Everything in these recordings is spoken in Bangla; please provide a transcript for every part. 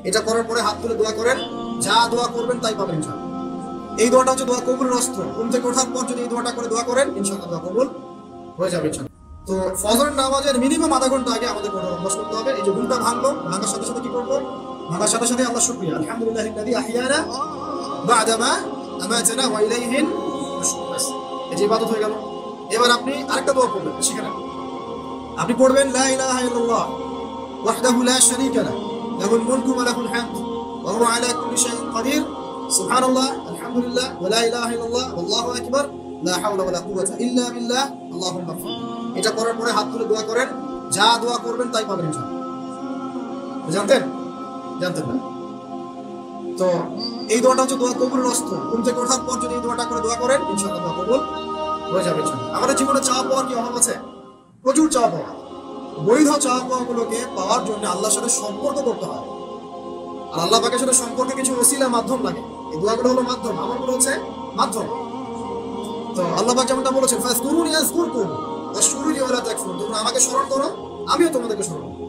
এটা করার পরে হাত তুলে দোয়া করেন, যা দোয়া করবেন তাই পাবেন ইনশাআল্লাহ। এই দোয়াটা হচ্ছে দোয়া কবুলের অস্ত্র। ঘুম থেকে ওঠার পর যদি এই দোয়াটা করে দোয়া করেন ইনশাআল্লাহ দোয়া কবুল হয়ে যাবে ইনশাআল্লাহ। তো ফজরের নামাজের মিনিমাম আধা ঘন্টা আগে আমাদের কঠোর অভ্যাস করতে হবে। এই যে ঘুমটা ভাঙলো, ভাঙার সাথে সাথে কি করবো? ভাঙার সাথে সাথে আল্লাহ শুকরিয়া, আলহামদুলিল্লাহিল্লাযী আহইয়ানা বা'দা মা আমাতানা ওয়া ইলাইহিন নুশুর। এই যে ইবাদত হয়ে গেল। এবার আপনি আরেকটা দোয়া পড়বেন সেখানে। আপনি পড়বেন লা ইলাহা ইল্লাল্লাহ ওয়াহদাহু লা শারীকা লাহু লাহুল মুলকু ওয়া লাহুল হামদু ওয়া হুয়া আলা কুল্লি শাইইন কাদির সুবহানাল্লাহ আলহামদুলিল্লাহ ওয়া লা ইলাহা ইল্লাল্লাহ ওয়াল্লাহু আকবার লা হাওলা ওয়া লা কুওয়াতা ইল্লা বিল্লাহ আল্লাহুম্মা গফির। এটা করার পরে হাত তুলে দোয়া করেন, যা দোয়া করবেন তাই পাবেন ইনশাআল্লাহ। জানতেন না? তো এই দোয়াটা হচ্ছে দোয়া কবুলের অস্ত্র। ঘুম থেকে ওঠার পর যদি এই দোয়াটা করে দোয়া করেন ইনশাআল্লাহ দোয়া কবুল হয়ে যাবে ইনশাআল্লাহ। আমাদের জীবনে চাওয়া পাওয়ার কি অভাব আছে? প্রচুর চাওয়া পাওয়া। বৈধ চাওয়া পাওয়াগুলোকে পাওয়ার জন্য আল্লাহর সাথে সম্পর্ক করতে হয়। আর আল্লাহ পাকের সাথে সম্পর্কে কিছু ওসিলা মাধ্যম লাগে। এই দোয়াগুলো হলো মাধ্যম, আমলগুলো হচ্ছে মাধ্যম। তো আল্লাহ পাক যেমনটা বলেছেন ফাজকুরুনি আযকুরকুম ওয়াশকুরুনি ওয়া লা তাকফুরুন, তোমরা আমাকে স্মরণ করো আমিও তোমাদেরকে স্মরণ করব।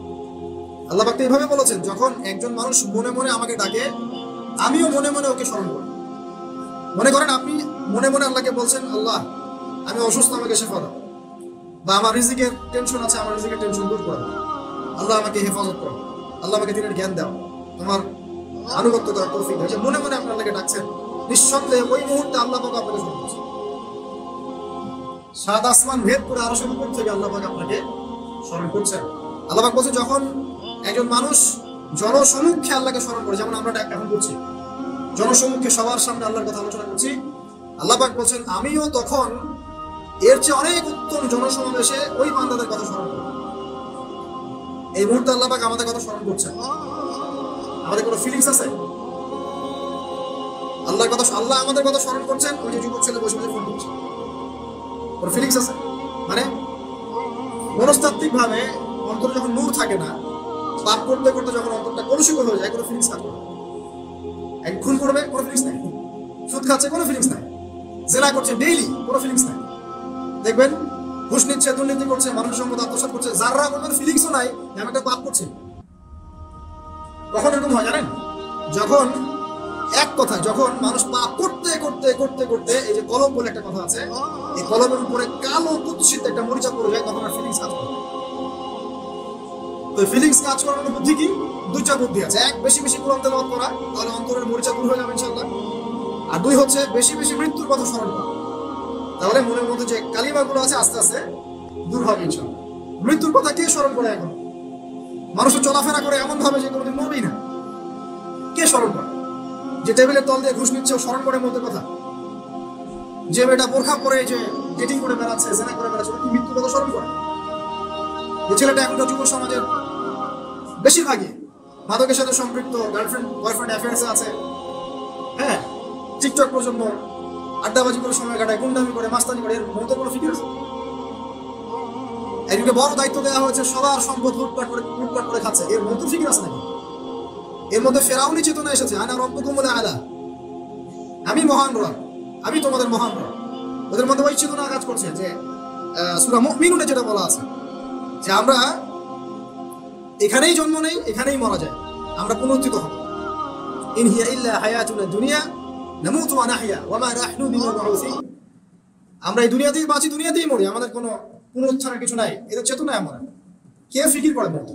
আল্লাহ পাক তো এইভাবে বলেছেন, যখন একজন মানুষ মনে মনে আমাকে ডাকে আমিও মনে মনে ওকে স্মরণ করি। মনে করেন আপনি মনে মনে আল্লাহকে বলছেন, আল্লাহ আমি অসুস্থ, আমাকে শিফা দাও, বা আমার রিজিকের টেনশন আছে, আমার রিজিকের টেনশন দূর করো, আল্লাহ আমাকে হেফাজত করো, আল্লাহ আমাকে দিনের জ্ঞান দাও, তোমার আনুগত্য করার তৌফিক দাও। মনে মনে আপনি আল্লাহকে ডাকছেন, নিঃসন্দেহে ওই মুহূর্তে আল্লাহ পাক আপনাকে স্মরণ করছেন। সাত আসমান ভেদ করে আরশের উপর থেকে আল্লাহ পাক আপনাকে স্মরণ করছেন। আল্লাহ পাক বলছে, যখন একজন মানুষ জনসমক্ষে আল্লাহকে স্মরণ করে, যেমন আমরা এখন করছি, জনসমক্ষে সবার সামনে আল্লাহর কথা আলোচনা করছি, আল্লাহ পাক বলছেন আমিও তখন এর চেয়ে অনেক উত্তম জনসমাবেশে ওই বান্দাদের কথা স্মরণ করব। এই মুহূর্তে আল্লাহ পাক আমাদের কথা স্মরণ করছেন। আমাদের কোনো ফিলিংস আছে? আল্লাহ আমাদের কথা স্মরণ করছেন। ওই যে যুবক ছেলে বসে বসে ফোন করছে, ওর ফিলিংস আছে? মানে মনস্তাত্ত্বিক ভাবে অন্তরে যখন নূর থাকে না, পাপ করতে করতে যখন অন্তরটা কলুষিত হয়ে যায়, কোনো ফিলিংস থাকে না। এক খুন করবে, কোনো ফিলিংস নাই। সুদ খাচ্ছে, কোনো ফিলিংস নাই। জেনা করছে ডেইলি, কোনো ফিলিংস নাই। দেখবেন ঘুষ নিচ্ছে, দুর্নীতি করছে, মানুষের সম্পদ আত্মসাৎ করছে, যারা কোনো ফিলিংসও নাই, আমি একটা পাপ করছি। কখন এরকম হয় জানেন? যখন এক কথায় যখন মানুষ পাপ করতে করতে করতে করতে, এই যে কলম বলে একটা কথা আছে, এই কলমের উপরে কালো কুৎসিত একটা মরিচা পড়ে যায়, তখন আর ফিলিংস কাজ করে। তো ফিলিংস কাজ করানোর বুদ্ধি কি? দুইটা বুদ্ধি আছে। এক, বেশি বেশি কোরআন তেলাওয়াত করা, তাহলে অন্তরের মরিচা দূর হয়ে যাবে ইনশাআল্লাহ। আর দুই হচ্ছে বেশি বেশি মৃত্যুর কথা স্মরণ করা, তাহলে মনের মধ্যে যে কালিমাগুলো আছে আস্তে আস্তে দূর হবে ইনশাআল্লাহ। মৃত্যুর কথা কে স্মরণ করে? এখন মানুষ চলাফেরা করে এমন ভাবে যে কোনোদিন মরবেই না। কে স্মরণ করে? যে টেবিলের তল দিয়ে ঘুষ নিচ্ছে, স্মরণ করে মধ্যে কথা? যে মেয়েটা বোরখা পরে যে ডেটিং করে বেড়াচ্ছে, জেনা করে বেড়াচ্ছে, কি মৃত্যুর কথা স্মরণ করে? যে ছেলেটা এখনকার যুব সমাজের বেশিরভাগই মাদকের সাথে সম্পৃক্ত, গার্লফ্রেন্ড বয়ফ্রেন্ড অ্যাফেয়ার্সে আছে, হ্যাঁ, টিকটক প্রজন্ম, আড্ডাবাজি করে সময় কাটায়, গুন্ডামি করে, মাস্তানি করে, এর মতো কোনো ফিগার আছে? একজনকে বড় দায়িত্ব দেওয়া হয়েছে, সবার সম্পদ লুটপাট করে খাচ্ছে, এর মতো ফিগার আছে নাকি? এর মধ্যে ফেরাউনি চেতনা এসেছে, আনা রব্বুকুম আলা, আমি মহান রব, আমি তোমাদের মহান রব। ওদের মধ্যে ওই চেতনা কাজ করছে যে সূরা মুমিনুনে যেটা বলা আছে যে আমরা এখানেই জন্ম নেই, এখানেই মারা যায়, আমরা পুনরুত্থিত হব। ইন হিয়া ইল্লা হায়াতুনা দুনিয়া নামুতু ওয়া নাহইয়া ওয়া মা নাহনু বিমাবউসিন। আমরা এই দুনিয়াতেই বাঁচি, দুনিয়াতেই মরি, আমাদের কোনো পুনরুত্থানের কিছু নাই। এদের চেতনায় আমরা কে ফিকির করে বলতো?